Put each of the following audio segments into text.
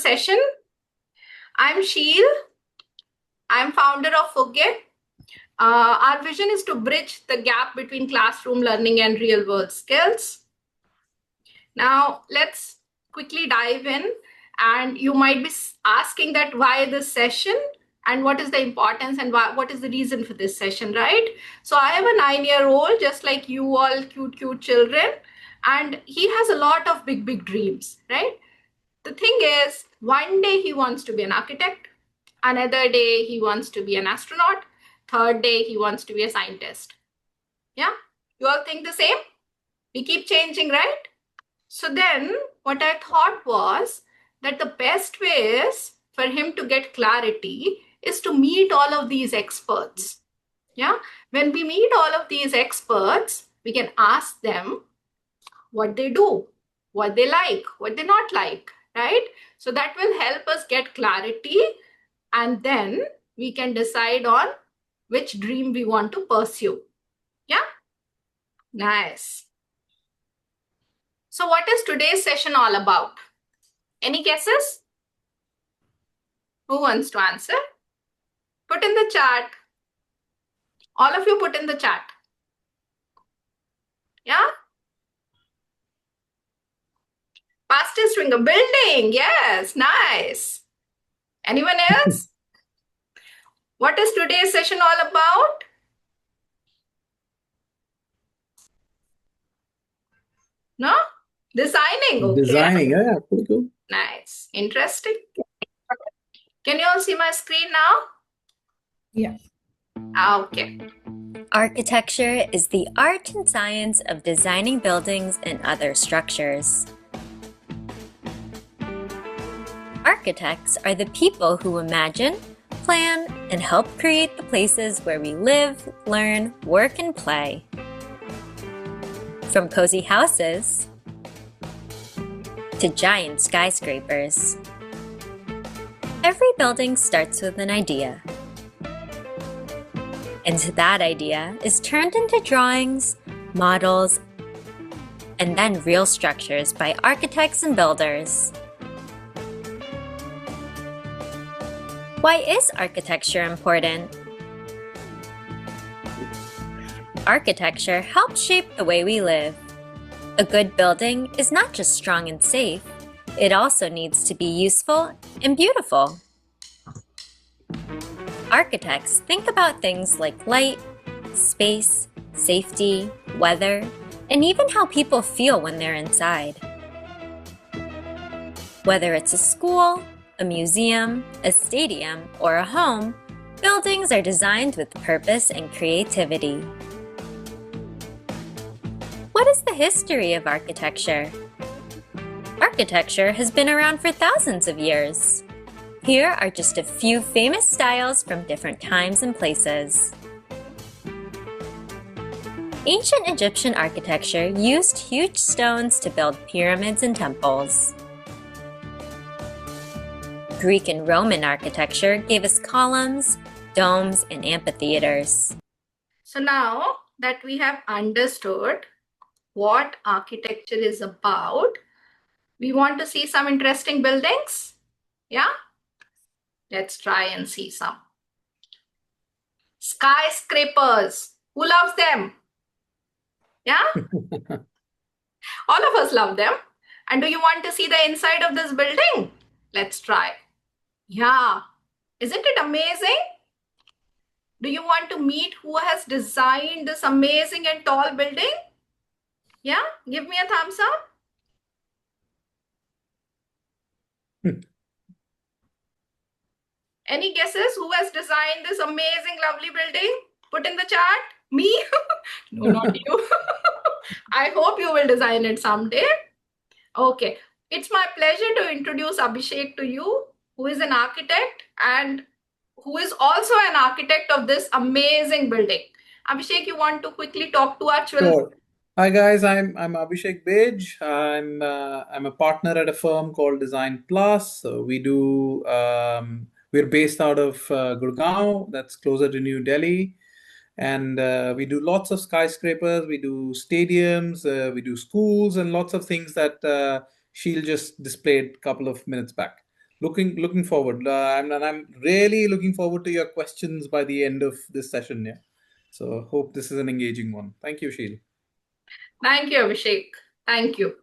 session. I'm Sheel. I'm founder of Fuggae. Our vision is to bridge the gap between classroom learning and real world skills. Now, let's quickly dive in. And you might be asking that why this session and what is the importance and what is the reason for this session, right? So I have a 9-year-old, just like you all cute children, and he has a lot of big dreams, right? The thing is, one day he wants to be an architect, another day he wants to be an astronaut, third day he wants to be a scientist. Yeah? You all think the same? We keep changing, right? So then what I thought was that the best way is for him to get clarity is to meet all of these experts. Yeah? When we meet all of these experts, we can ask them what they do, what they like, what they not like, right? So that will help us get clarity, and then we can decide on which dream we want to pursue. Yeah? Nice. So what is today's session all about? Any guesses? Who wants to answer? Put in the chat. All of you put in the chat. Yeah? Fastest finger building. Yes, nice. Anyone else? What is today's session all about? No? Designing. Okay. Designing, yeah, pretty cool. Nice. Interesting. Can you all see my screen now? Yeah. Okay. Architecture is the art and science of designing buildings and other structures. Architects are the people who imagine, plan, and help create the places where we live, learn, work, and play. From cozy houses to giant skyscrapers, every building starts with an idea. And that idea is turned into drawings, models, and then real structures by architects and builders. Why is architecture important? Architecture helps shape the way we live. A good building is not just strong and safe, it also needs to be useful and beautiful. Architects think about things like light, space, safety, weather, and even how people feel when they're inside. Whether it's a school, a museum, a stadium, or a home, buildings are designed with purpose and creativity. What is the history of architecture? Architecture has been around for thousands of years. Here are just a few famous styles from different times and places. Ancient Egyptian architecture used huge stones to build pyramids and temples. Greek and Roman architecture gave us columns, domes, and amphitheaters. So now that we have understood what architecture is about, we want to see some interesting buildings. Yeah? Let's try and see some. Skyscrapers. Who loves them? Yeah? All of us love them. And do you want to see the inside of this building? Let's try. Yeah. Isn't it amazing? Do you want to meet who has designed this amazing and tall building? Yeah? Give me a thumbs up. Any guesses who has designed this amazing, lovely building? Put in the chat. Me? No, not you. I hope you will design it someday. Okay. It's my pleasure to introduce Abhishek to you, who is an architect and who is also an architect of this amazing building. Abhishek, you want to quickly talk to our children? Sure. Hi guys, I'm Abhishek Bej. I'm a partner at a firm called Design Plus. So we're based out of Gurgaon, that's closer to New Delhi, and we do lots of skyscrapers, we do stadiums, we do schools, and lots of things that Sheil just displayed a couple of minutes back. looking forward. I'm really looking forward to your questions by the end of this session. Yeah. So hope this is an engaging one. Thank you, Sheil. Thank you, Abhishek. Thank you.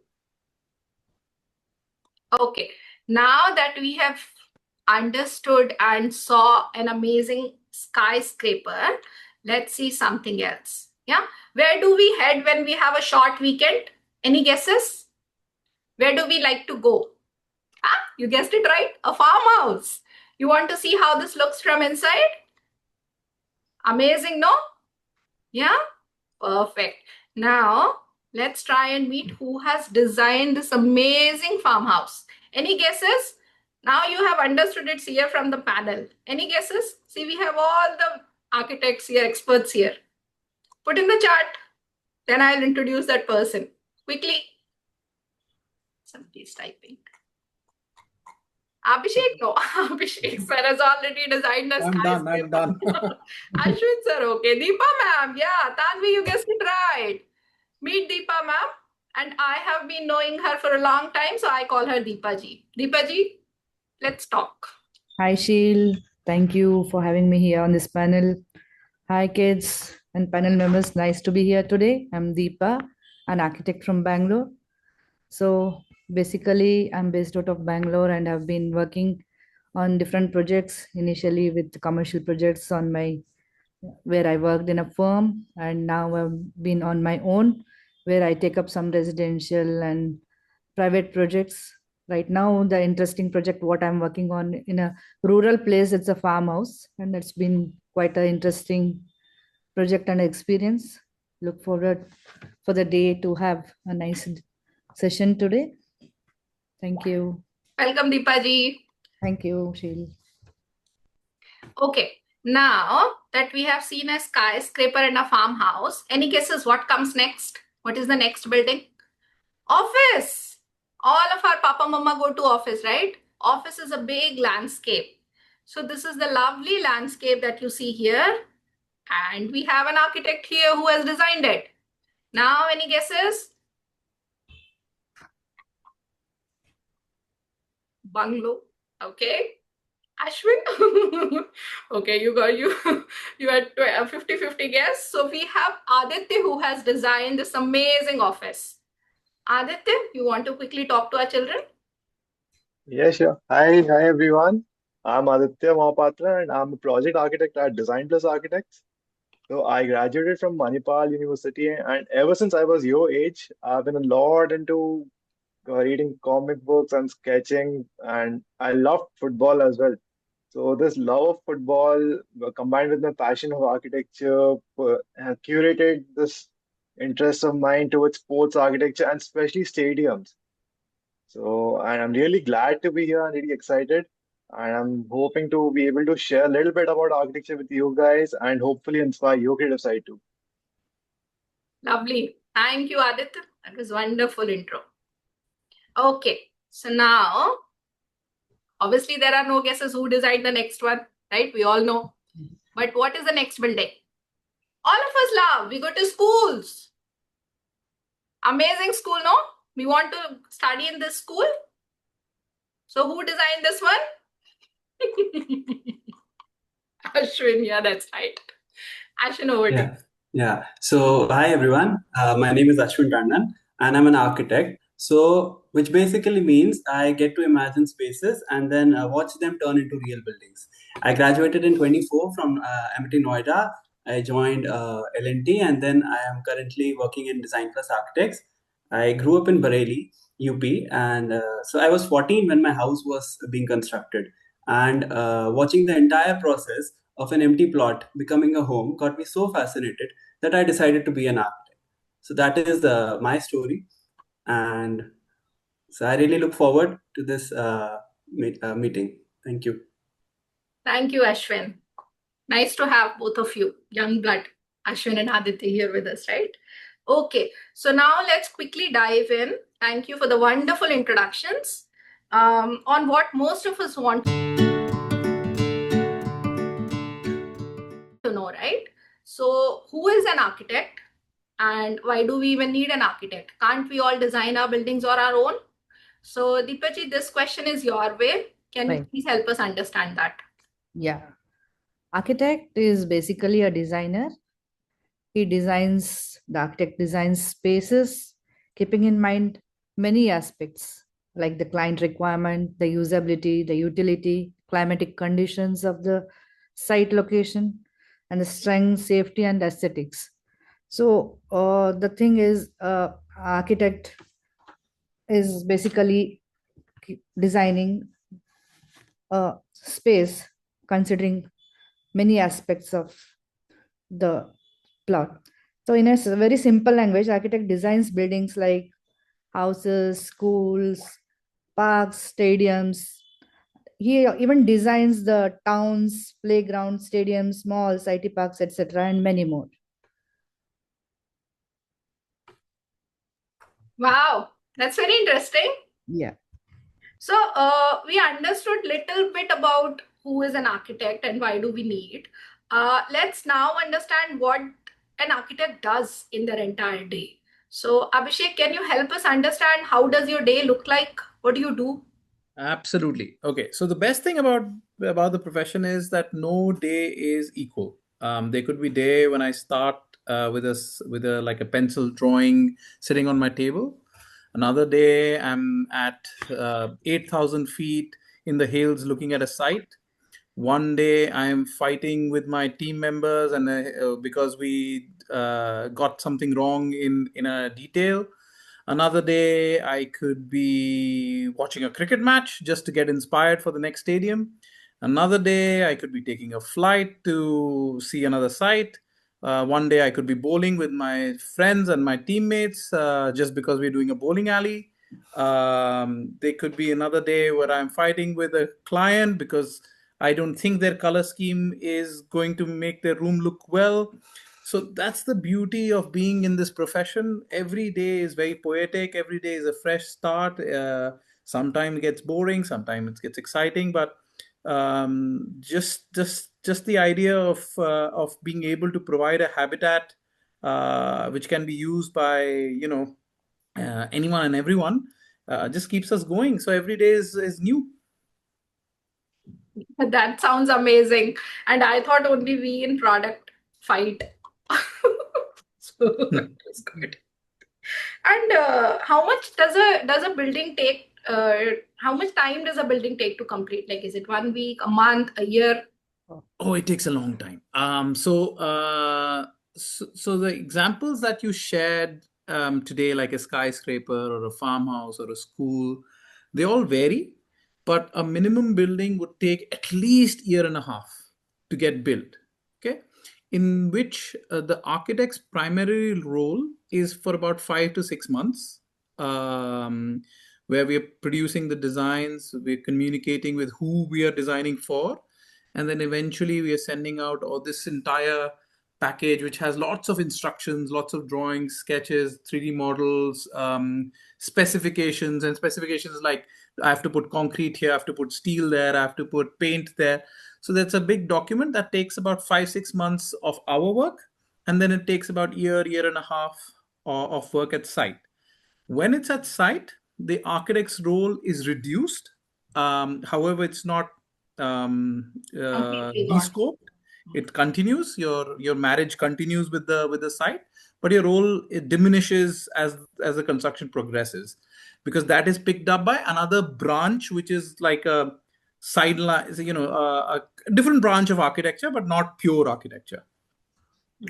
Okay, now that we have understood and saw an amazing skyscraper, let's see something else. Yeah, where do we head when we have a short weekend? Any guesses? Where do we like to go? Ah, you guessed it right, a farmhouse. You want to see how this looks from inside? Amazing, no? Yeah, perfect. Now, let's try and meet who has designed this amazing farmhouse. Any guesses? Now you have understood it's here from the panel. Any guesses? See, we have all the architects here, experts here. Put in the chat. Then I'll introduce that person. Quickly. Somebody's typing. Abhishek, no. Abhishek sir has already designed a skyscraper. I'm done. Ashwin sir, okay. Deepa ma'am, yeah. Tanvi, you guessed it right. Meet Deepa ma'am. And I have been knowing her for a long time, so I call her Deepa ji. Deepa ji, let's talk. Hi, Sheil. Thank you for having me here on this panel. Hi, kids and panel members. Nice to be here today. I'm Deepa, an architect from Bangalore. So basically, I'm based out of Bangalore and I've been working on different projects, initially with commercial projects on my where I worked in a firm, and now I've been on my own where I take up some residential and private projects. Right now, the interesting project what I'm working on in a rural place, it's a farmhouse, and it's been quite an interesting project and experience. Look forward for the day to have a nice session today. Thank you. Welcome, Deepa ji. Thank you, Sheil. Okay, now that we have seen a skyscraper and a farmhouse, any guesses what comes next? What is the next building? Office. All of our papa mama go to office, right? Office is a big landscape. So this is the lovely landscape that you see here. And we have an architect here who has designed it. Now, any guesses? Bungalow. Okay. Ashwin. Okay, you had 50-50 guess. So we have Aditya who has designed this amazing office. Aditya, you want to quickly talk to our children? Yeah, sure. Hi everyone. I'm Aditya Mahapatra and I'm a project architect at Design Plus Architects. So I graduated from Manipal University, and ever since I was your age, I've been a lot into reading comic books and sketching, and I love football as well. So this love of football combined with my passion of architecture has curated this interest of mine towards sports architecture and especially stadiums. So, and I'm really glad to be here and really excited. And I'm hoping to be able to share a little bit about architecture with you guys and hopefully inspire your creative side too. Lovely. Thank you, Aditya. That was wonderful intro. Okay, so now, obviously there are no guesses who designed the next one, right? We all know. But what is the next building? All of us love. We go to schools. Amazing school, no? We want to study in this school. So who designed this one? Ashwin, yeah, that's right. Ashwin, over to you. Yeah. So, hi everyone. My name is Ashwin Tandan, and I'm an architect. So, which basically means I get to imagine spaces and then watch them turn into real buildings. I graduated in 24 from MIT Noida. I joined L&T, and then I am currently working in Design Plus Architects. I grew up in Bareilly, UP, and so I was 14 when my house was being constructed. And watching the entire process of an empty plot becoming a home got me so fascinated that I decided to be an architect. So that is my story, and so I really look forward to this meeting. Thank you. Thank you, Ashwin. Nice to have both of you, young blood, Ashwin and Aditya, here with us, right? Okay, so now let's quickly dive in. Thank you for the wonderful introductions on what most of us want to know, right? So who is an architect and why do we even need an architect? Can't we all design our buildings on our own? So Deepaji, this question is your way. Can you Right. please help us understand that? Yeah. Architect is basically a designer. The architect designs spaces, keeping in mind many aspects like the client requirement, the usability, the utility, climatic conditions of the site location, and the strength, safety, and aesthetics. So the thing is, architect is basically designing a space considering many aspects of the plot. So, in a very simple language, architect designs buildings like houses, schools, parks, stadiums. He even designs the towns, playgrounds, stadiums, malls, IT parks, etc., and many more. Wow, that's very interesting. Yeah. So we understood little bit about who is an architect and why do we need. Let's now understand what an architect does in their entire day. So Abhishek, can you help us understand how does your day look like? What do you do? Absolutely. Okay. So the best thing about the profession is that no day is equal. There could be day when I start with a like a pencil drawing sitting on my table. Another day I'm at 8,000 feet in the hills looking at a site. One day I'm fighting with my team members and because we got something wrong in a detail. Another day I could be watching a cricket match just to get inspired for the next stadium. Another day I could be taking a flight to see another site. One day I could be bowling with my friends and my teammates just because we're doing a bowling alley. There could be another day where I'm fighting with a client because I don't think their color scheme is going to make their room look well. So that's the beauty of being in this profession. Every day is very poetic. Every day is a fresh start. Sometimes it gets boring. Sometimes it gets exciting. But just the idea of being able to provide a habitat which can be used by anyone and everyone just keeps us going. So every day is new. That sounds amazing. And I thought only we in product fight. So that's good. And how much does a building take? How much time does a building take to complete? Like, is it 1 week, a month, a year? Oh, it takes a long time. So the examples that you shared today, like a skyscraper or a farmhouse or a school, they all vary. But a minimum building would take at least year and a half to get built. Okay, in which the architect's primary role is for about 5 to 6 months, um, where we are producing the designs, we're communicating with who we are designing for, and then eventually we are sending out all this entire package which has lots of instructions, lots of drawings, sketches, 3D models, specifications. And specifications like I have to put concrete here, I have to put steel there, I have to put paint there. So that's a big document that takes about 5 6 months of our work, and then it takes about year and a half of work at site. When it's at site, the architect's role is reduced. However, it's not Completely gone. de-scoped. It continues. Your marriage continues with the site, but your role it diminishes as the construction progresses, because that is picked up by another branch, which is like a sideline, a different branch of architecture, but not pure architecture.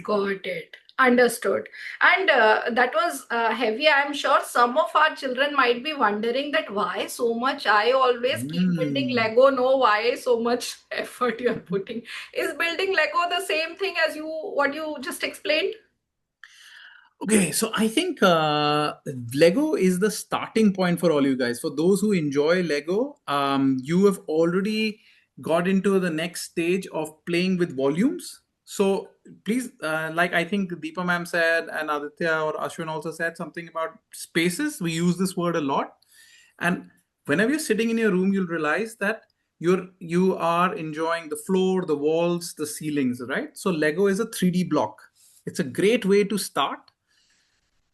Got it. Understood. And that was heavy. I'm sure some of our children might be wondering that why so much. I always keep building Mm. Lego. No, why so much effort you're putting? Is building Lego the same thing as what you just explained? Okay, so I think Lego is the starting point for all you guys. For those who enjoy Lego, you have already got into the next stage of playing with volumes. So please, like I think Deepa ma'am said, and Aditya or Ashwin also said something about spaces. We use this word a lot, and whenever you're sitting in your room, you'll realize that you are enjoying the floor, the walls, the ceilings, right? So Lego is a 3D block. It's a great way to start,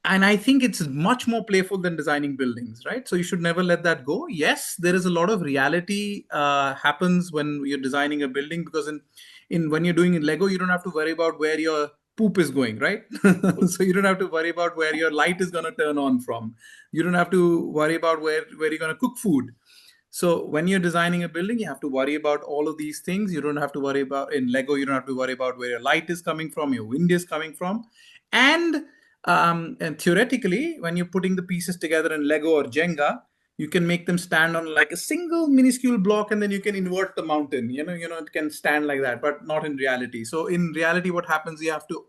And I think it's much more playful than designing buildings, right? So you should never let that go. Yes, there is a lot of reality happens when you're designing a building, because in when you're doing in Lego, you don't have to worry about where your poop is going, right? So you don't have to worry about where your light is going to turn on from. You don't have to worry about where you're going to cook food. So when you're designing a building, you have to worry about all of these things. You don't have to worry about in Lego. You don't have to worry about where your light is coming from, your wind is coming from, and theoretically, when you're putting the pieces together in Lego or Jenga, you can make them stand on like a single minuscule block, and then you can invert the mountain. It can stand like that, but not in reality. So in reality, what happens? You have to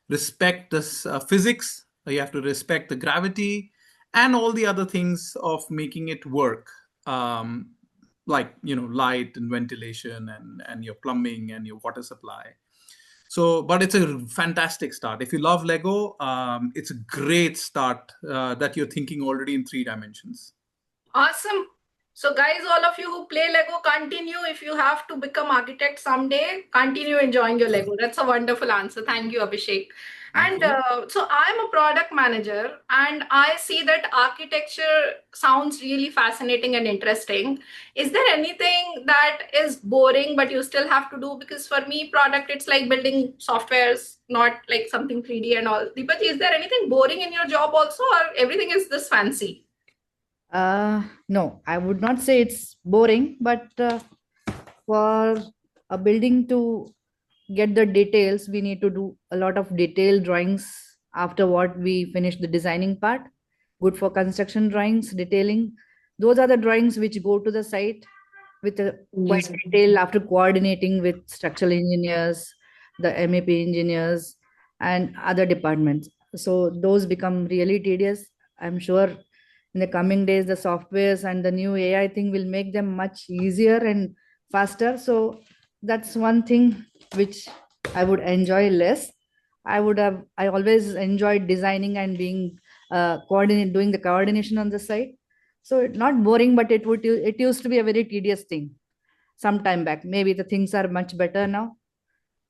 respect this physics. You have to respect the gravity and all the other things of making it work. Like light and ventilation and your plumbing and your water supply. So, but it's a fantastic start. If you love Lego, it's a great start that you're thinking already in 3 dimensions. Awesome. So guys, all of you who play Lego, continue. If you have to become architect someday, continue enjoying your Lego. That's a wonderful answer. Thank you, Abhishek. Thank And you. so I'm a product manager, and I see that architecture sounds really fascinating and interesting. Is there anything that is boring but you still have to do? Because for me, product, it's like building softwares, not like something 3D and all. Deepaji, is there anything boring in your job also, or everything is this fancy? No, I would not say it's boring, but for a building to get the details, we need to do a lot of detailed drawings after what we finish the designing part. Good for construction drawings, detailing. Those are the drawings which go to the site with a quite detail after coordinating with structural engineers, the MEP engineers, and other departments. So those become really tedious. I'm sure in the coming days, the softwares and the new AI thing will make them much easier and faster. So that's one thing which I would enjoy less. I always enjoyed designing and being doing the coordination on the site. So not boring, but it used to be a very tedious thing some time back. Maybe the things are much better now.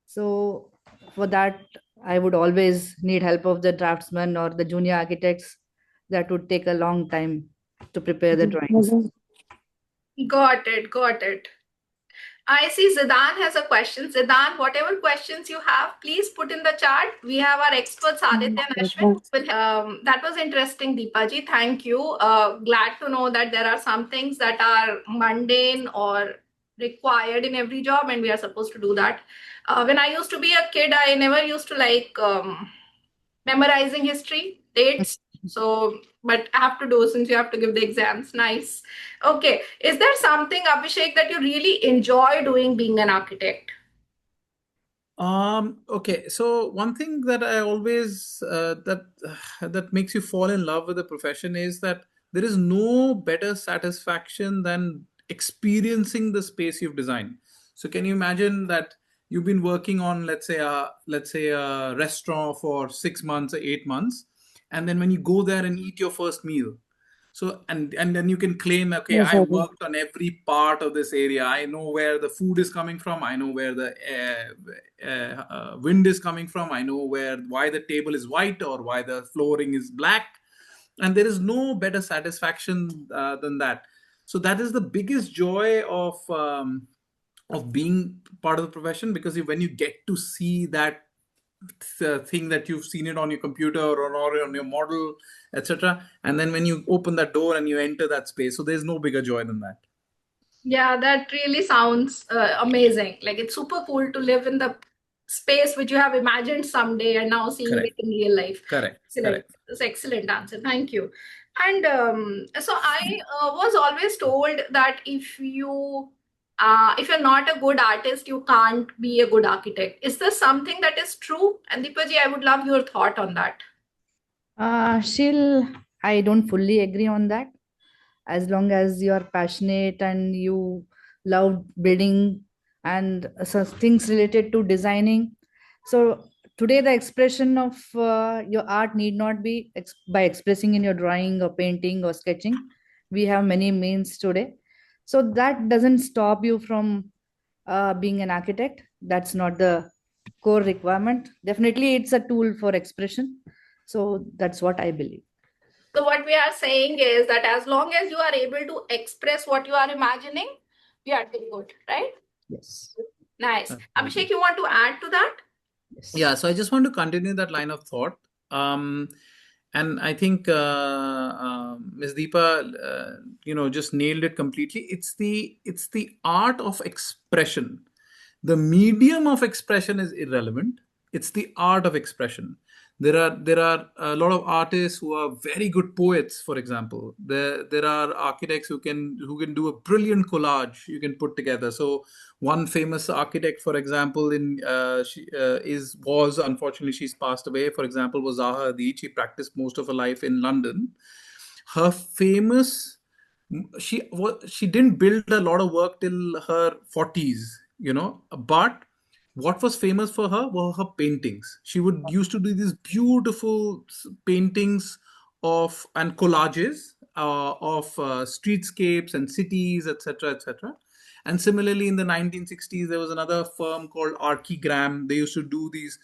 So for that, I would always need help of the draftsman or the junior architects. That would take a long time to prepare the drawings. Got it. Got it. I see Zidan has a question. Zidan, whatever questions you have, please put in the chat. We have our experts, Aditya and Ashwin. That was interesting, Deepaji. Thank you. Glad to know that there are some things that are mundane or required in every job, and we are supposed to do that. When I used to be a kid, I never used to like memorizing history, dates. So, but I have to do since you have to give the exams. Nice. Okay. Is there something, Abhishek, that you really enjoy doing being an architect? Okay, so one thing that I always that makes you fall in love with the profession is that there is no better satisfaction than experiencing the space you've designed. So can you imagine that you've been working on, let's say a restaurant for 6 months or 8 months, and then when you go there and eat your first meal, so and then you can claim, okay, I worked on every part of this area. I know where the food is coming from. I know where the wind is coming from. I know why the table is white or why the flooring is black. And there is no better satisfaction than that. So that is the biggest joy of being part of the profession, because when you get to see that thing that you've seen it on your computer or on your model, etc., and then when you open that door and you enter that space, so there's no bigger joy than that. Yeah, that really sounds amazing. Like it's super cool to live in the space which you have imagined someday and now seeing Correct. it in real life. Correct. Excellent. Correct. That's an excellent answer. Thank you. And so I was always told that if you're not a good artist, you can't be a good architect. Is this something that is true? And Deepaji, I would love your thought on that. I don't fully agree on that. As long as you are passionate and you love building and such things related to designing. So today the expression of your art need not be by expressing in your drawing or painting or sketching. We have many means today. So that doesn't stop you from being an architect. That's not the core requirement. Definitely it's a tool for expression. So that's what I believe. So what we are saying is that as long as you are able to express what you are imagining, we are doing good, right? Yes. Nice. Absolutely. Abhishek, you want to add to that? Yes. Yeah, so I just want to continue that line of thought. And I think Ms. Deepa, just nailed it completely. It's the art of expression. The medium of expression is irrelevant. It's the art of expression. There are a lot of artists who are very good poets, for example. There are architects who can do a brilliant collage you can put together. So one famous architect, for example, in she is was unfortunately she's passed away. For example, was Zaha Hadid. She practiced most of her life in London. Her famous she didn't build a lot of work till her 40s, but what was famous for her were her paintings. She would used to do these beautiful paintings of and collages of streetscapes and cities, etc., etc. And similarly, in the 1960s, there was another firm called Archigram. They used to do these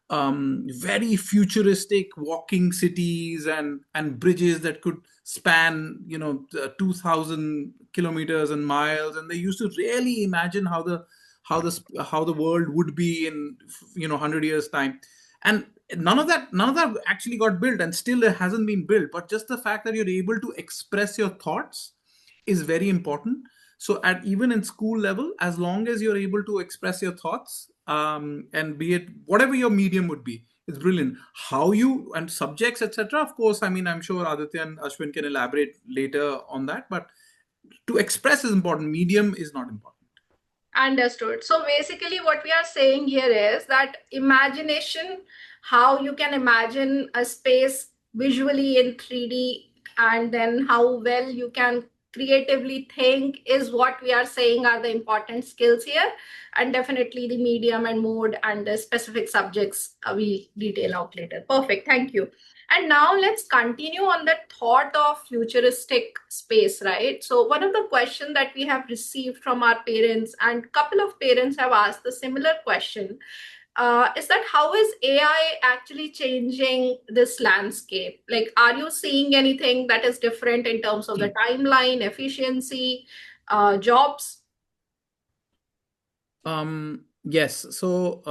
very futuristic walking cities and bridges that could span 2,000 kilometers and miles, and they used to really imagine how the world would be in 100 years time. And none of that actually got built, and still it hasn't been built. But just the fact that you're able to express your thoughts is very important. So at even in school level, as long as you're able to express your thoughts, and be it whatever your medium would be, it's brilliant. How you and subjects, etc., of course, I mean, I'm sure Aditya and Ashwin can elaborate later on that, but to express is important, medium is not important. Understood. So basically, what we are saying here is that imagination, how you can imagine a space visually in 3D, and then how well you can creatively think, is what we are saying are the important skills here. And definitely the medium and mode and the specific subjects we detail out later. Perfect. Thank you. And now let's continue on the thought of futuristic space, right? So one of the questions that we have received from our parents, and couple of parents have asked the similar question, is that how is AI actually changing this landscape? Like, are you seeing anything that is different in terms of the timeline, efficiency, jobs? Yes. So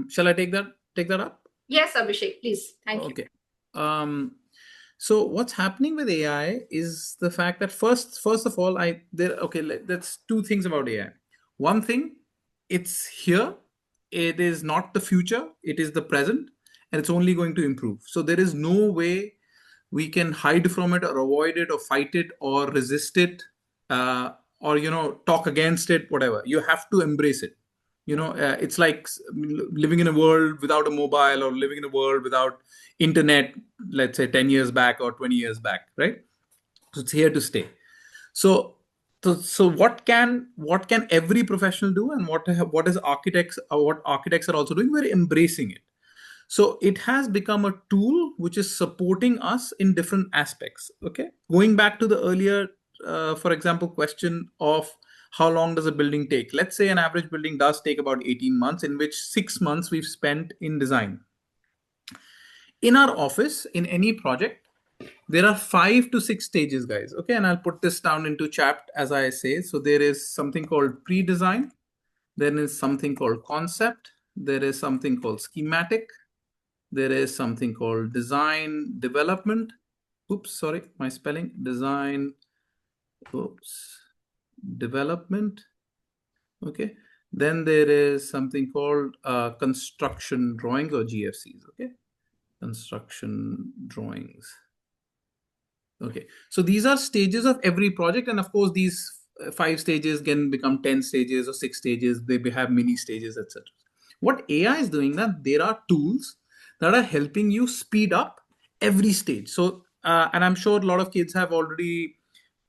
shall I take that up? Yes, Abhishek, please. Thank you. Okay. So what's happening with AI is the fact that first of all, that's two things about AI. One thing, it's here. It is not the future. It is the present, and it's only going to improve. So there is no way we can hide from it or avoid it or fight it or resist it, or talk against it. Whatever, you have to embrace it. It's like living in a world without a mobile, or living in a world without internet, let's say 10 years back or 20 years back, right? So it's here to stay. So what can every professional do, and what architects are also doing? We're embracing it. So it has become a tool which is supporting us in different aspects. Okay, going back to the earlier, for example, question of how long does a building take? Let's say an average building does take about 18 months, in which 6 months we've spent in design. In our office, in any project, there are 5 to 6 stages, guys. Okay, and I'll put this down into chat as I say. So there is something called pre-design, there is something called concept, there is something called schematic, there is something called design development. Oops, sorry, my spelling. Design, oops, development. Okay. Then there is something called construction drawings, or GFCs. Okay. Construction drawings. Okay. So these are stages of every project. And of course, these 5 stages can become 10 stages or 6 stages. They have mini stages, etc. What AI is doing, that there are tools that are helping you speed up every stage. So, and I'm sure a lot of kids have already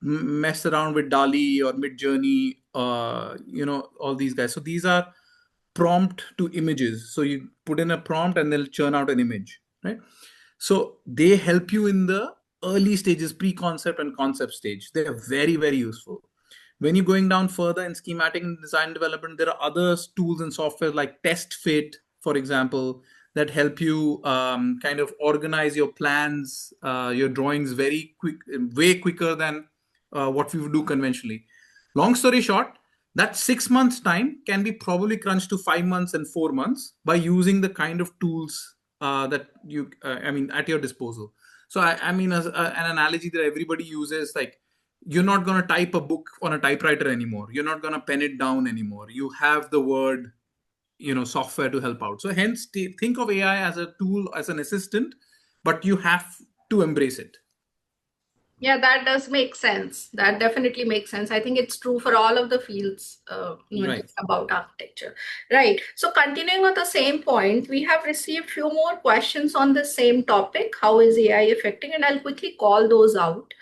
messed around with DALI or Mid Journey, all these guys. So these are prompt to images. So you put in a prompt and they'll churn out an image, right? So they help you in the early stages, pre-concept and concept stage. They're very, very useful. When you're going down further in schematic and design development, there are other tools and software like Test Fit, for example, that help you kind of organize your plans, your drawings very quick, way quicker than what we would do conventionally. Long story short, that 6 months time can be probably crunched to 5 months and 4 months by using the kind of tools that you, at your disposal. So I mean, as an analogy that everybody uses, like, you're not going to type a book on a typewriter anymore. You're not going to pen it down anymore. You have the word, software to help out. So hence, think of AI as a tool, as an assistant, but you have to embrace it. Yeah, that does make sense. That definitely makes sense. I think it's true for all of the fields, not Right. just about architecture. Right. So continuing on the same point, we have received few more questions on the same topic. How is AI affecting? And I'll quickly call those out.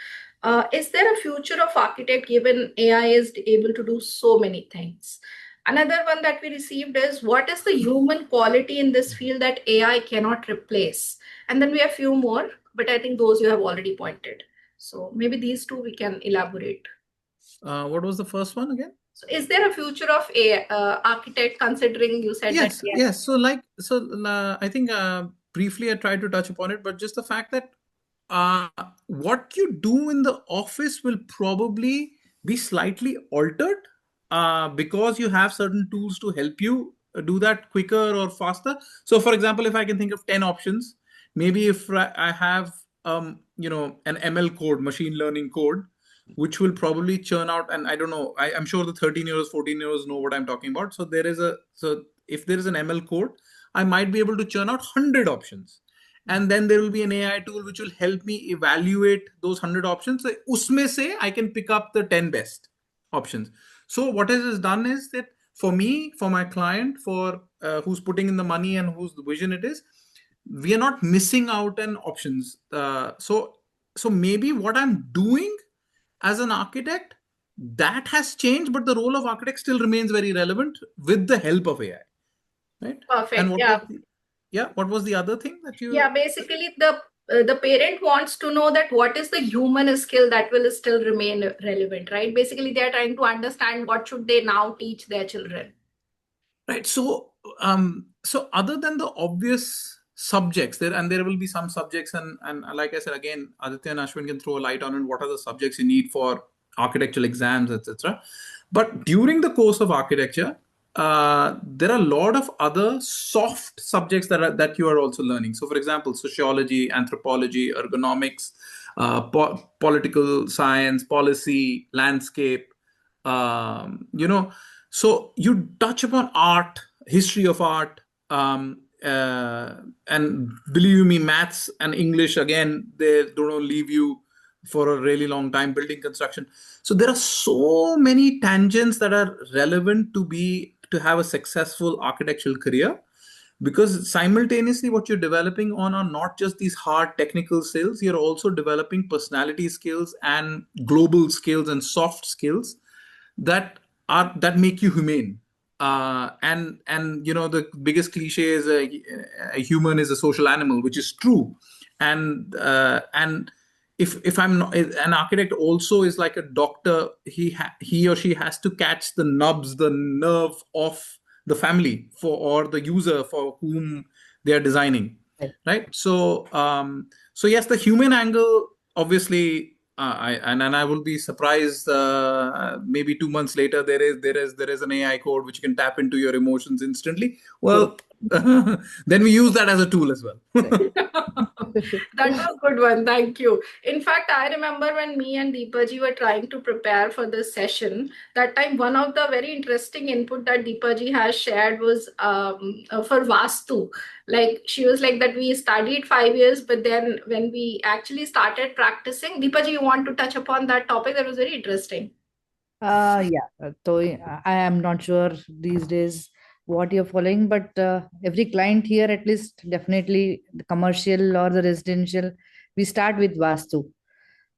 Is there a future of architect given AI is able to do so many things? Another one that we received is, what is the human quality in this field that AI cannot replace? And then we have few more, but I think those you have already pointed. So maybe these two we can elaborate. What was the first one again? So is there a future of a architect, considering you said Yes, that? yes. So I think briefly I tried to touch upon it, but just the fact that what you do in the office will probably be slightly altered because you have certain tools to help you do that quicker or faster. So, for example, if I can think of 10 options, maybe if I have an ML code, machine learning code, which will probably churn out, and I don't know, I'm sure the 13-year-olds, 14-year-olds know what I'm talking about. So if there is an ML code, I might be able to churn out 100 options. And then there will be an AI tool which will help me evaluate those 100 options. So usme se I can pick up the 10 best options. So what it has done is that for me, for my client, for who's putting in the money and whose vision it is, we are not missing out on options. So maybe what I'm doing as an architect, that has changed, but the role of architect still remains very relevant with the help of AI. Right? Perfect. And Yeah. what was the other thing that you? Yeah. Basically, the parent wants to know that what is the human skill that will still remain relevant, right? Basically, they are trying to understand what should they now teach their children. Right. So other than the obvious subjects, there will be some subjects, and like I said again, Aditya and Ashwin can throw a light on it. What are the subjects you need for architectural exams, etc. But during the course of architecture, there are a lot of other soft subjects that you are also learning. So, for example, sociology, anthropology, ergonomics, political science, policy, landscape. So you touch upon art, history of art, and believe me, maths and English, again, they don't leave you for a really long time. Building construction. So there are so many tangents that are relevant to have a successful architectural career, because simultaneously what you're developing on are not just these hard technical skills, you're also developing personality skills and global skills and soft skills that make you humane. And the biggest cliche is a human is a social animal, which is true. And if I'm not, an architect also is like a doctor. He or she has to catch the nerve of the family or the user for whom they are designing. Right. So yes, the human angle, obviously, I will be surprised. Maybe 2 months later, there is an AI code which you can tap into your emotions instantly. Well, then we use that as a tool as well. That was a good one. Thank you. In fact, I remember when me and Deepaji were trying to prepare for this session, that time one of the very interesting input that Deepaji has shared was for Vastu. Like, she was like that we studied 5 years, but then when we actually started practicing, Deepaji, you want to touch upon that topic? That was very interesting. Yeah. So I am not sure these days what you're following, but every client here, at least definitely the commercial or the residential, we start with Vastu.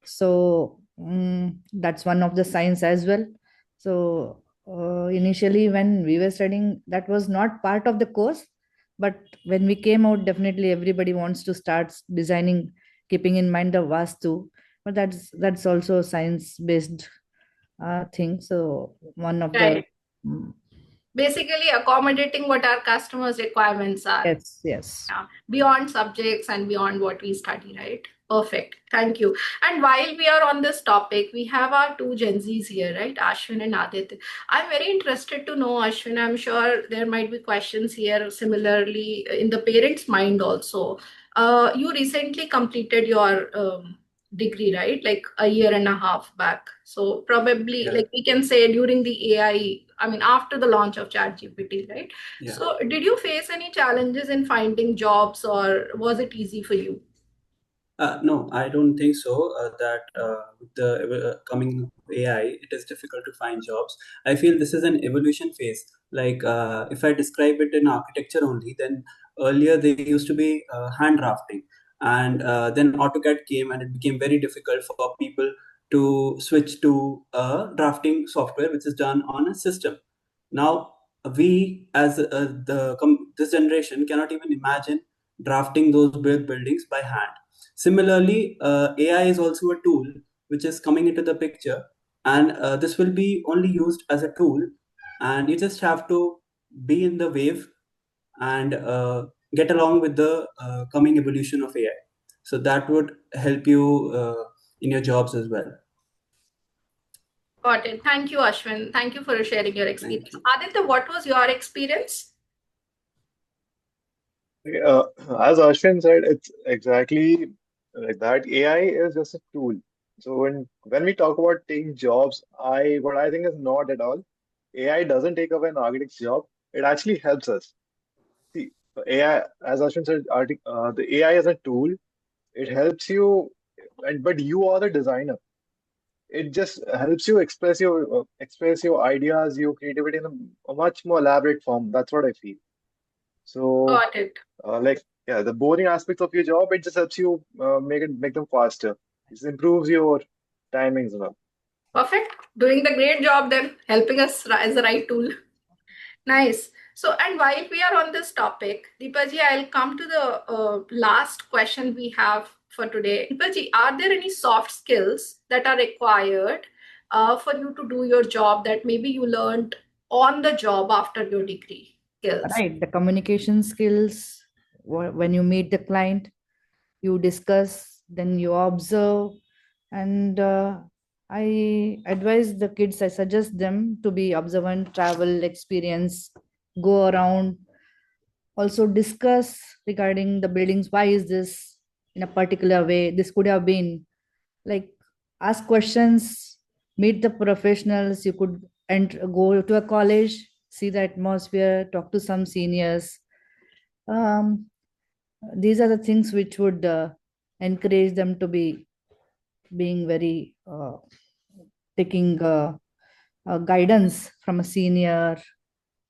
So that's one of the signs as well. So initially, when we were studying, that was not part of the course, but when we came out, definitely everybody wants to start designing, keeping in mind the Vastu. But that's also science based thing. So one of the Right. Basically accommodating what our customers' requirements are. Yes. Yeah, beyond subjects and beyond what we study, right? Perfect. Thank you. And while we are on this topic, we have our two Gen Zs here, right? Ashwin and Aditya. I'm very interested to know, Ashwin. I'm sure there might be questions here similarly in the parents' mind also. You recently completed your degree, right? Like a year and a half back. So probably Yeah. like we can say during the AI, I mean, after the launch of ChatGPT, right? Yeah. So, did you face any challenges in finding jobs, or was it easy for you? No, I don't think so. That with the coming AI, it is difficult to find jobs. I feel this is an evolution phase. Like if I describe it in architecture only, then earlier they used to be hand drafting, and then AutoCAD came, and it became very difficult for people to switch to drafting software, which is done on a system. Now we, as this generation, cannot even imagine drafting those big buildings by hand. Similarly, AI is also a tool which is coming into the picture, and this will be only used as a tool, and you just have to be in the wave and get along with the coming evolution of AI. So that would help you in your jobs as well. Got it. Thank you, Ashwin. Thank you for sharing your Thank experience. you. Aditya, what was your experience? As Ashwin said, it's exactly like that. AI is just a tool. So when we talk about taking jobs, what I think is not at all. AI doesn't take away an architect's job. It actually helps us. See, AI, as Ashwin said, the AI is a tool. It helps you, but you are the designer. It just helps you express your ideas, your creativity in a much more elaborate form. That's what I feel. So, Got it. like, yeah, the boring aspects of your job, it just helps you make them faster. It just improves your timings and all. Perfect. Doing the great job then, helping us as the right tool. Nice. So, and while we are on this topic, Deepaji, I'll come to the last question we have for today. Deepaji, are there any soft skills that are required for you to do your job that maybe you learned on the job after your degree skills? Right. The communication skills, when you meet the client, you discuss, then you observe. And I advise the kids, I suggest them to be observant, travel, experience, go around, also discuss regarding the buildings. Why is this in a particular way? This could have been like ask questions, meet the professionals. You could go to a college, see the atmosphere, talk to some seniors. Um, these are the things which would encourage them to be being very taking guidance from a senior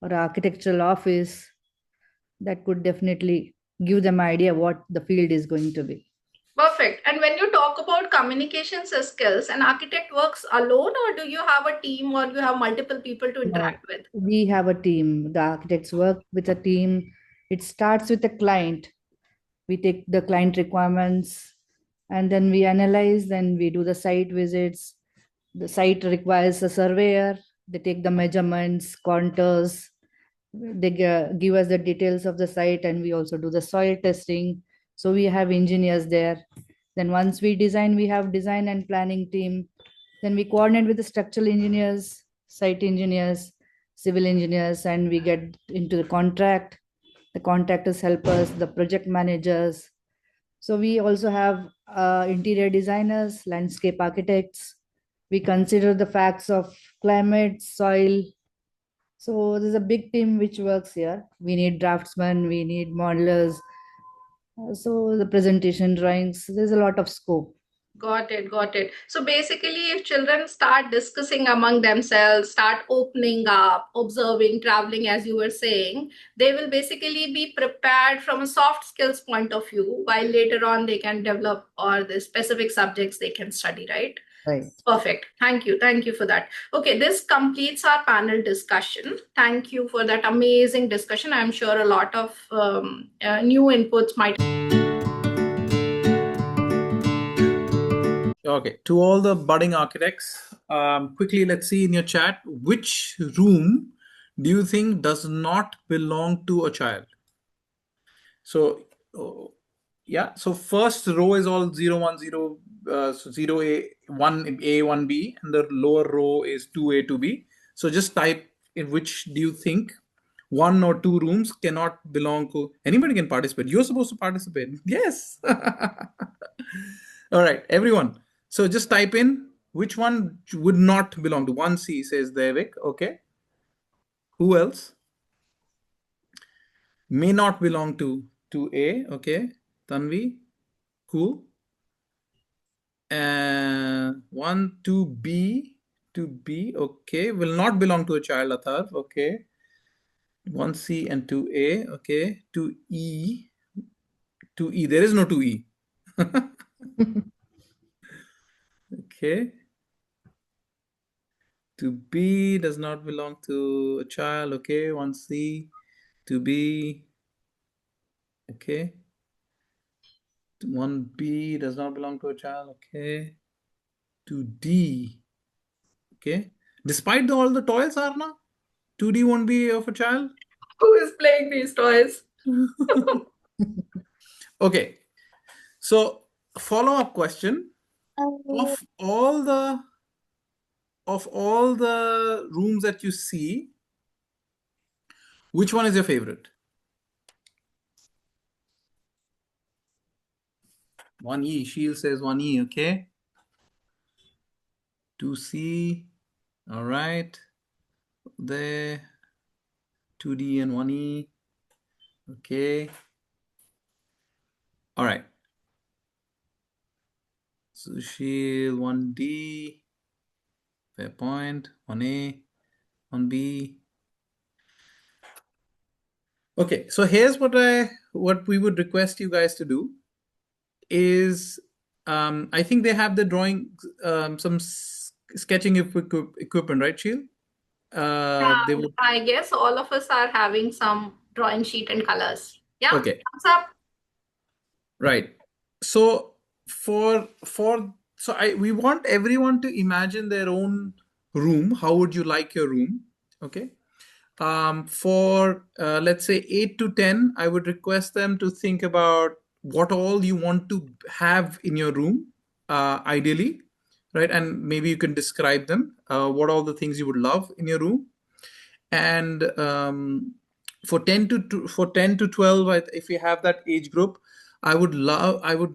or architectural office. That could definitely give them idea what the field is going to be. Perfect. And when you talk about communications skills, an architect works alone, or do you have a team, or you have multiple people to No, interact with? we have a team. The architects work with a team. It starts with the client. We take the client requirements and then we analyze, then we do the site visits. The site requires a surveyor. They take the measurements, contours. They give us the details of the site, and we also do the soil testing. So we have engineers there. Then once we design, we have design and planning team. Then we coordinate with the structural engineers, site engineers, civil engineers, and we get into the contract. The contractors help us, the project managers. So we also have interior designers, landscape architects. We consider the facts of climate, soil. So there's a big team which works here. We need draftsmen, we need modelers. So the presentation drawings, there's a lot of scope. Got it, got it. So basically, if children start discussing among themselves, start opening up, observing, traveling, as you were saying, they will basically be prepared from a soft skills point of view, while later on they can develop or the specific subjects they can study, right? Right. Perfect. Thank you. Thank you for that. Okay, this completes our panel discussion. Thank you for that amazing discussion. I'm sure a lot of new inputs might. Okay, to all the budding architects, quickly let's see in your chat which room do you think does not belong to a child? So, yeah. So first row is all 0, 1, 0, so 0A, 1A, 1B, and the lower row is 2A, 2B. So just type in which do you think one or two rooms cannot belong to. Anybody can participate. You're supposed to participate. Yes. All right, everyone. So just type in which one would not belong to. 1C says Devik. Okay. Who else? May not belong to A. Okay. Tanvi. Cool. One to B. Okay. Will not belong to a child, Atharv. Okay. 1C and 2A. Okay. 2E. 2E. There is no 2E. Okay. 2B does not belong to a child. Okay. 1C. 2B. Okay. 1B does not belong to a child. Okay. 2D. Okay. Despite all the toys, Arna, 2D won't be of a child. Who is playing these toys? Okay. So, follow-up question. Of all the rooms that you see, which one is your favorite? 1E. Sheil says 1E. Okay. 2C. All right. There. 2D and 1E. Okay. All right. Sushil, 1D. Fair point. 1A. 1B. Okay. So here's what we would request you guys to do is I think they have the drawing some sketching equipment, right, Sheil? They would. I guess all of us are having some drawing sheet and colors. Yeah. Okay. Thumbs up. Right. So we want everyone to imagine their own room. How would you like your room? Okay. For let's say 8 to 10, I would request them to think about what all you want to have in your room, ideally, right? And maybe you can describe them. What all the things you would love in your room, and for 10 to 12, if you have that age group, I would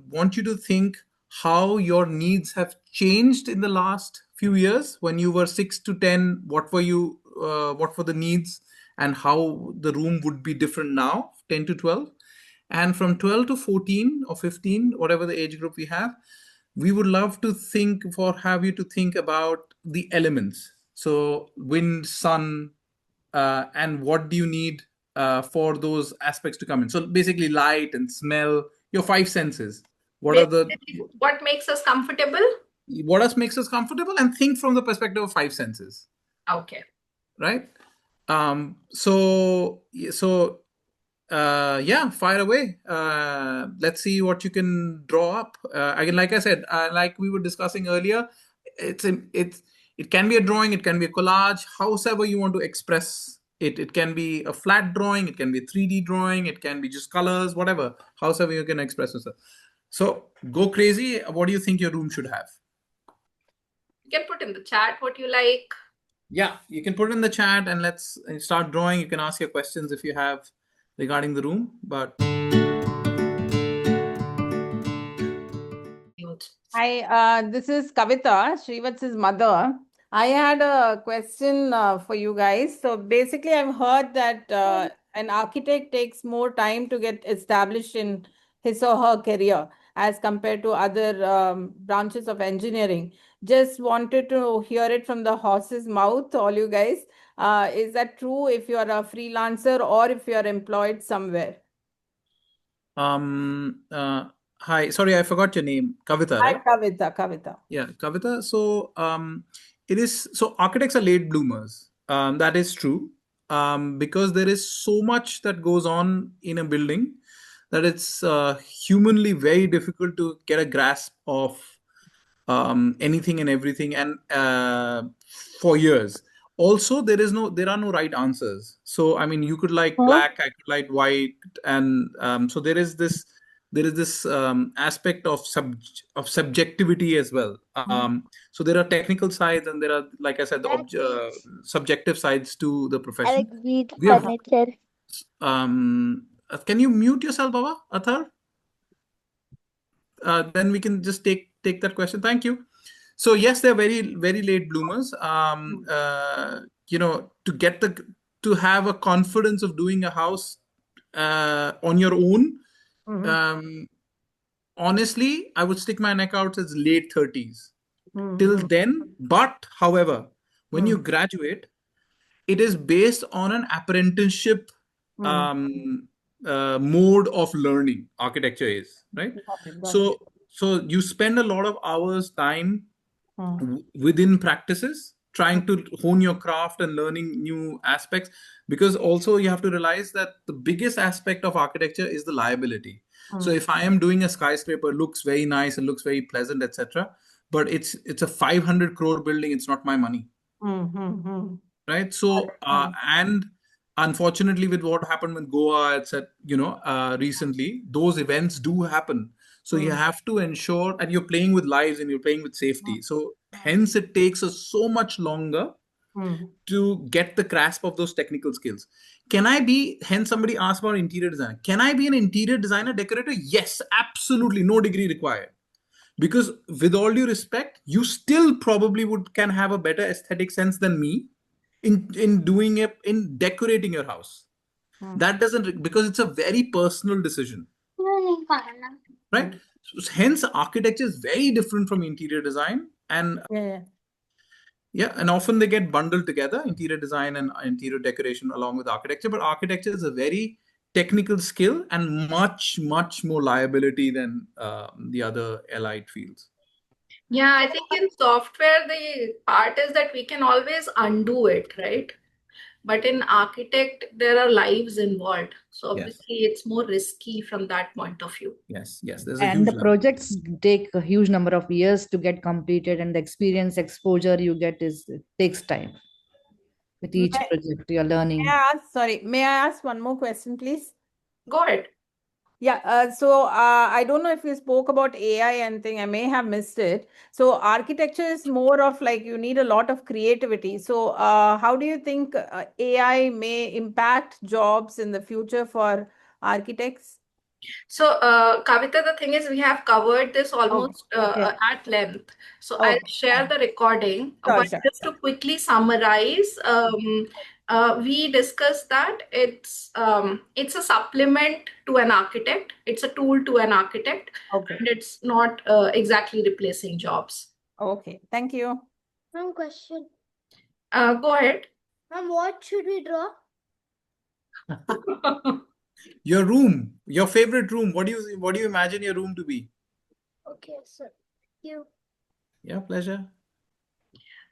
want you to think how your needs have changed in the last few years. When you were 6 to 10, what were the needs, and how the room would be different now, 10 to 12. And from 12 to 14 or 15, whatever the age group we have, we would love to have you to think about the elements. So wind, sun, and what do you need for those aspects to come in. So basically light and smell, your five senses. Basically, what makes us comfortable? What else makes us comfortable, and think from the perspective of five senses. Okay. Right. Yeah, fire away. Let's see what you can draw up. Again, like I said, like we were discussing earlier, it can be a drawing, it can be a collage, however you want to express it. It can be a flat drawing, it can be a 3D drawing, it can be just colors, whatever, however you can express yourself. So go crazy. What do you think your room should have? You can put in the chat what you like. Yeah, you can put it in the chat and let's start drawing. You can ask your questions if you have regarding the room, but Hi, this is Kavita, Srivats's mother. I had a question for you guys. So basically, I've heard that an architect takes more time to get established in his or her career as compared to other branches of engineering. Just wanted to hear it from the horse's mouth, all you guys. Is that true if you're a freelancer or if you're employed somewhere? hi, sorry, I forgot your name. Kavita, Hi, right? Kavita. Yeah, Kavita. So architects are late bloomers. That is true. Because there is so much that goes on in a building that it's humanly very difficult to get a grasp of anything and everything, and for years. Also, there are no right answers. So I mean, you could like black, I could like white, and so there is this aspect of subjectivity as well. So there are technical sides, and there are, like I said, the subjective sides to the profession. We have can you mute yourself, Baba Athar? Then we can just take that question. Thank you. So yes, they're very late bloomers. To have a confidence of doing a house on your own. Um, Honestly, I would stick my neck out as late 30s. Till then, but however, when you graduate, it is based on an apprenticeship um, mode of learning. Architecture is right. So you spend a lot of hours time within practices trying to hone your craft and learning new aspects, because also you have to realize that the biggest aspect of architecture is the liability. So if I am doing a skyscraper, looks very nice and looks very pleasant, etc., but it's a 500 crore building, it's not my money, right? So and unfortunately, with what happened with Goa, etc., recently, those events do happen. So you have to ensure, and you're playing with lives and you're playing with safety. So hence, it takes us so much longer to get the grasp of those technical skills. Can I be? Hence, somebody asked about interior design. Can I be an interior designer, decorator? Yes, absolutely, no degree required. Because with all due respect, you still probably can have a better aesthetic sense than me in doing it, in decorating your house. That doesn't, because it's a very personal decision, right? So hence, architecture is very different from interior design, and and often they get bundled together, interior design and interior decoration along with architecture. But architecture is a very technical skill and much more liability than the other allied fields. Yeah, I think in software, the part is that we can always undo it, right? But in architect, there are lives involved. So Yes. obviously, it's more risky from that point of view. Yes, there's a And huge the projects take a huge number of years to get completed, and the experience exposure you get takes time with each project you're learning. May I ask one more question, please? Go ahead. Yeah, I don't know if you spoke about AI and thing, I may have missed it. So architecture is more of like you need a lot of creativity. So how do you think AI may impact jobs in the future for architects? So, Kavita, the thing is, we have covered this almost Okay. at length. So, I'll Okay. share the recording. Sure, But sure. just to quickly summarize, we discussed that it's a supplement to an architect. It's a tool to an architect, Okay. and it's not exactly replacing jobs. Okay. Thank you. One question. Go ahead. What should we draw? Your room, your favorite room. What do you imagine your room to be? Okay, sir. You. Yeah, pleasure.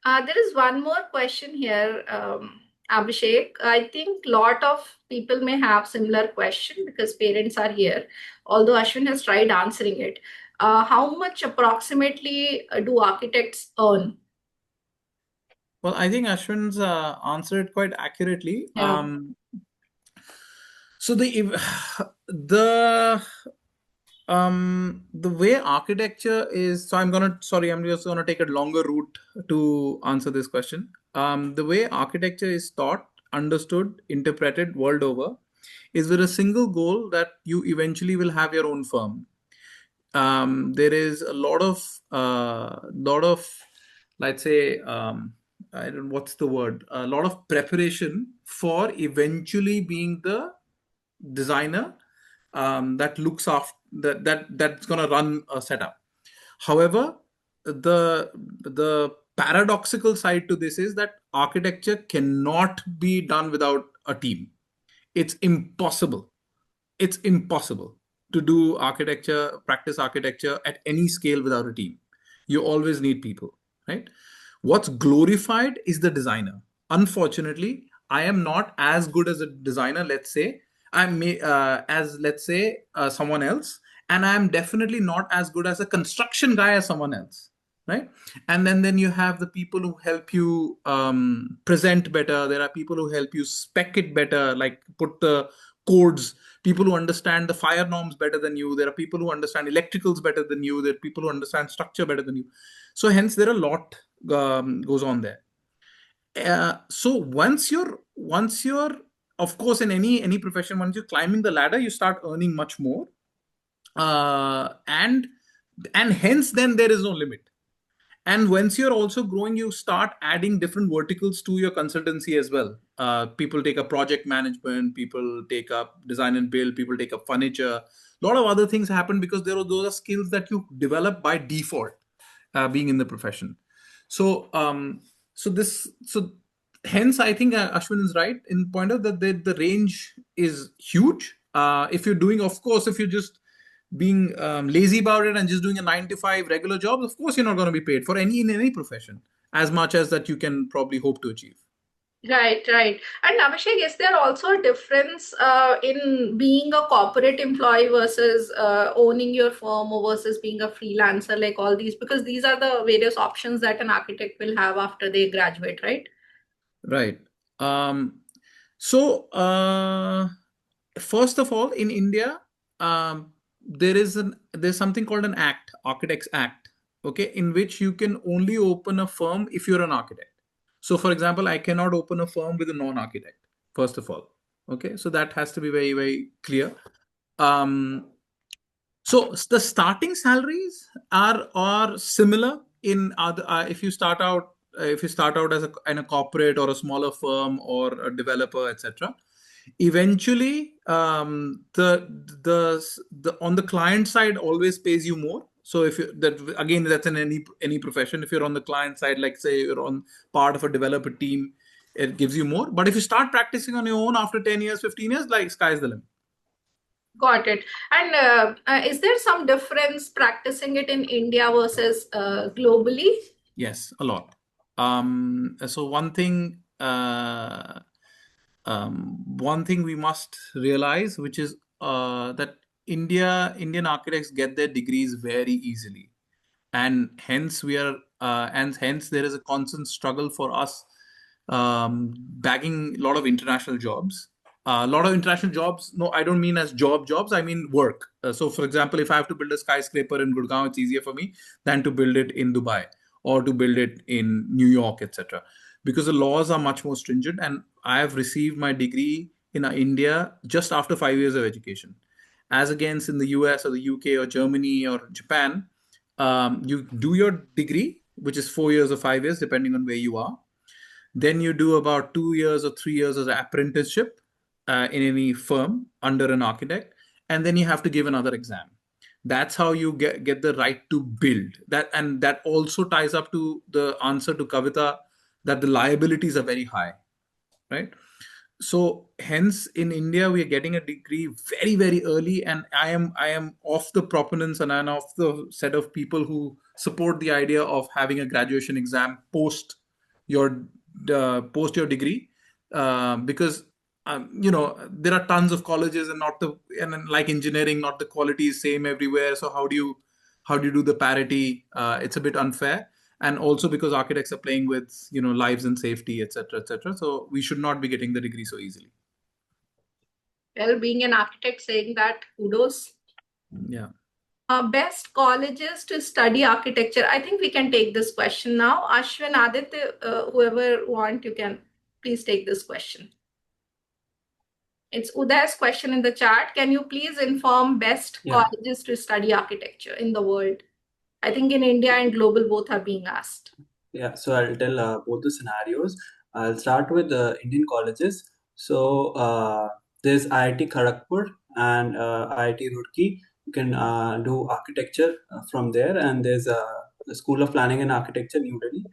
There is one more question here, Abhishek. I think a lot of people may have similar question because parents are here. Although Ashwin has tried answering it. How much approximately do architects earn? Well, I think Ashwin's answered quite accurately. Yeah. So the way architecture is, so I'm just gonna take a longer route to answer this question. The way architecture is taught, understood, interpreted world over is with a single goal that you eventually will have your own firm. There is a lot of, let's say, I don't know what's the word, a lot of preparation for eventually being the designer that looks after that's going to run a setup. However, the paradoxical side to this is that architecture cannot be done without a team. It's impossible. It's impossible to do architecture, practice architecture at any scale without a team. You always need people, right? What's glorified is the designer. Unfortunately, I am not as good as a designer, let's say, as let's say someone else, and I am definitely not as good as a construction guy as someone else. right? And then you have the people who help you present better. There are people who help you spec it better, like put the codes. People who understand the fire norms better than you. There are people who understand electricals better than you. There are people who understand structure better than you. So hence there are a lot goes on there. So once you're of course in any profession, once you're climbing the ladder, you start earning much more, and hence then there is no limit. And once you're also growing, you start adding different verticals to your consultancy as well. People take up project management, people take up design and build, people take up furniture. A lot of other things happen because those are skills that you develop by default, being in the profession. So so hence I think Ashwin is right in point out that the range is huge. If you're doing, of course, if you're just being lazy about it and just doing a 9 to 5 regular job, of course you're not going to be paid for in any profession as much as that you can probably hope to achieve. Right, right. And Abhishek, is there also a difference in being a corporate employee versus owning your firm or versus being a freelancer, like all these? Because these are the various options that an architect will have after they graduate, right? Right. So first of all, in India, there's something called an act, Architects Act, okay, in which you can only open a firm if you're an architect. So, for example, I cannot open a firm with a non-architect. First of all, okay, so that has to be very very clear. Um, so the starting salaries are similar in other. If you start out as in a corporate or a smaller firm or a developer, etc. Eventually, the on the client side always pays you more. So if you that again that's in any profession. If you're on the client side, like say you're on part of a developer team, it gives you more. But if you start practicing on your own after 10 years, 15 years, like sky's the limit. Got it. And is there some difference practicing it in India versus globally? Yes, a lot. So one thing we must realize, which is that Indian architects get their degrees very easily, and hence there is a constant struggle for us bagging a lot of international jobs. A lot of international jobs. No, I don't mean as jobs. I mean work. So, for example, if I have to build a skyscraper in Gurgaon, it's easier for me than to build it in Dubai or to build it in New York, etc. Because the laws are much more stringent. And I have received my degree in India just after 5 years of education, as against in the US or the UK or Germany or Japan. You do your degree, which is 4 years or 5 years, depending on where you are. Then you do about 2 years or 3 years as an apprenticeship in any firm under an architect, and then you have to give another exam. That's how you get the right to build. That also ties up to the answer to Kavita, that the liabilities are very high, right? So hence in India we are getting a degree very very early, and I am of the proponents and I'm of the set of people who support the idea of having a graduation exam your post your degree, because there are tons of colleges and not the and then, like engineering, not the quality is same everywhere. So how do you do the parity? It's a bit unfair. And also because architects are playing with lives and safety, etc., etc. So we should not be getting the degree so easily. Well, being an architect, saying that, kudos. Yeah. Best colleges to study architecture. I think we can take this question now. Ashwin, Aditya, whoever want, you can please take this question. It's Uday's question in the chat. Can you please inform best colleges to study architecture in the world? I think in India and global both are being asked. Yeah, so I'll tell both the scenarios. I'll start with the Indian colleges. So there's IIT Kharagpur and IIT Roorkee. You can do architecture from there, and there's a School of Planning and Architecture, New Delhi,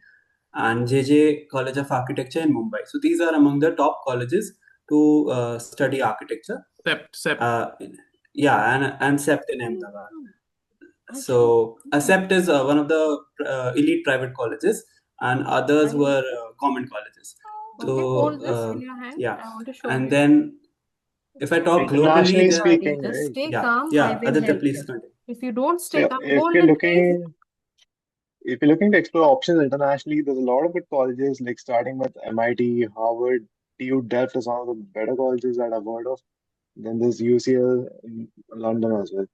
and JJ College of Architecture in Mumbai. So these are among the top colleges to study architecture. CEPT. And CEPT in Ahmedabad. So CEPT is one of the elite private colleges, and others were common colleges. Hold this So in your hand. yeah, I want to show and you. then if I talk globally, Internationally then speaking, Just right? stay yeah, calm. I yeah, will Aditya, help please you. continue. If you don't stay Yeah, calm, if hold you're it, please. looking if you're looking to explore options internationally, there's a lot of good colleges, like starting with MIT, Harvard, TU Delft is one of the better colleges that I've heard of. Then there's UCL in London as well.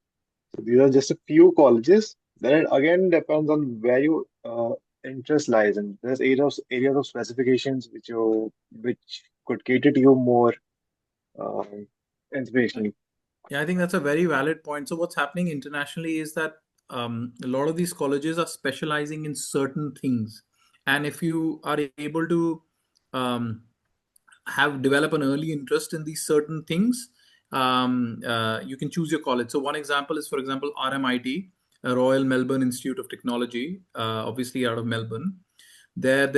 So these are just a few colleges. Then it again depends on where your interest lies in. There's areas of specifications which could cater to you more inspirationally. Yeah, I think that's a very valid point. So what's happening internationally is that a lot of these colleges are specializing in certain things, and if you are able to um, have develop an early interest in these certain things, you can choose your college. So one example is, for example, RMIT, Royal Melbourne Institute of Technology, obviously out of Melbourne. The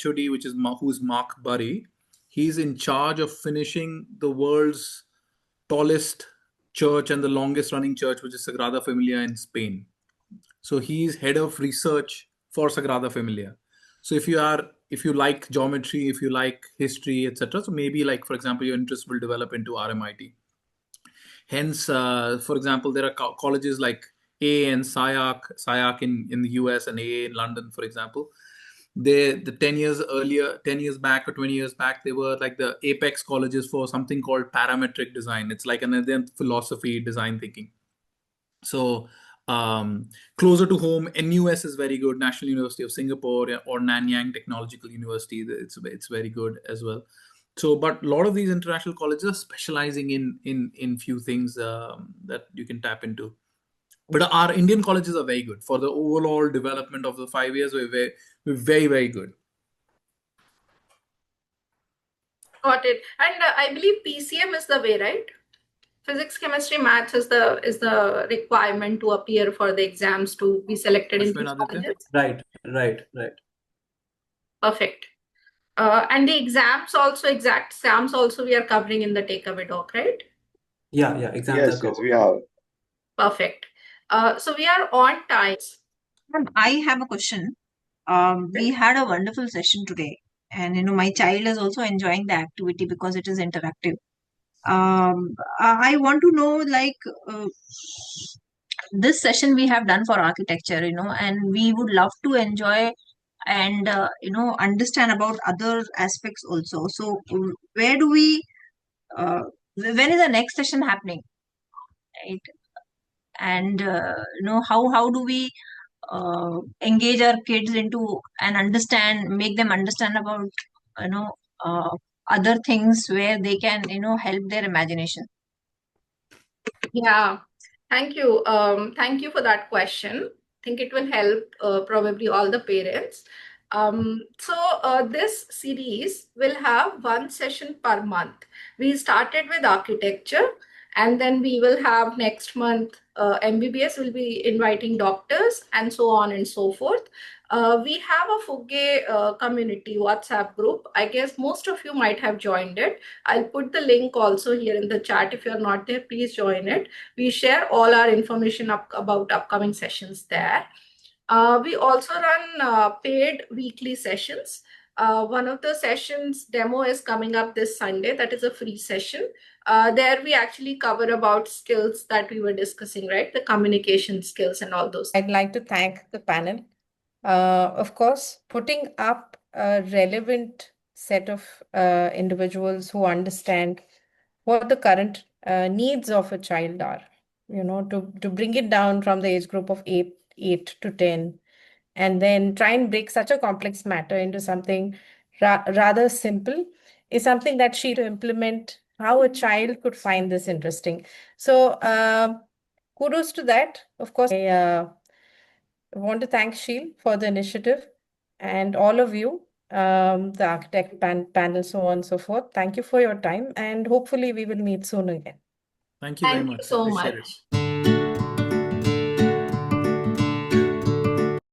HOD, which is who's Mark Burry. He's in charge of finishing the world's tallest church and the longest running church, which is Sagrada Familia in Spain. So he's head of research for Sagrada Familia. So if you like geometry, if you like history, etc., so maybe, like, for example, your interest will develop into RMIT. Hence, for example, there are colleges like A and SIAC in the US, and A in London, for example. The 10 years earlier, 10 years back or 20 years back, they were like the apex colleges for something called parametric design. It's like another philosophy, design thinking. So closer to home, NUS is very good, National University of Singapore, or Nanyang Technological University. It's very good as well. So, but a lot of these international colleges are specializing in few things that you can tap into. But our Indian colleges are very good for the overall development of the 5 years. We're very, very good. Got it. And I believe PCM is the way, right? Physics, chemistry, maths is the requirement to appear for the exams to be selected in Ashwin, these Aditya? colleges. Right. Perfect. And the exact exams also we are covering in the takeaway doc, right? Yeah, exams are Yes, covered. we have. Perfect. So we are on time. I have a question. We had a wonderful session today, and my child is also enjoying the activity because it is interactive. I want to know, like, this session we have done for architecture, and we would love to enjoy and understand about other aspects also. So, where do we? When is the next session happening? Right? And how do we engage our kids into and make them understand about you know uh, other things where they can help their imagination. Yeah, thank you. Thank you for that question. I think it will help probably all the parents. So this series will have one session per month. We started with architecture, and then we will have next month MBBS will be inviting doctors, and so on and so forth. We have a Fuggae community WhatsApp group. I guess most of you might have joined it. I'll put the link also here in the chat. If you're not there, please join it. We share all our information about upcoming sessions there. We also run paid weekly sessions. One of the sessions demo is coming up this Sunday. That is a free session. There we actually cover about skills that we were discussing, right? The communication skills and all those. I'd like to thank the panel. Of course, putting up a relevant set of individuals who understand what the current needs of a child are, to bring it down from the age group of 8 to 10, and then try and break such a complex matter into something rather simple is something that she to implement how a child could find this interesting. So kudos to that. Of course, I want to thank Sheel for the initiative and all of you, the architect panel, so on and so forth. Thank you for your time, and hopefully we will meet soon again. Thank you very Thank you much. so Appreciate it. much.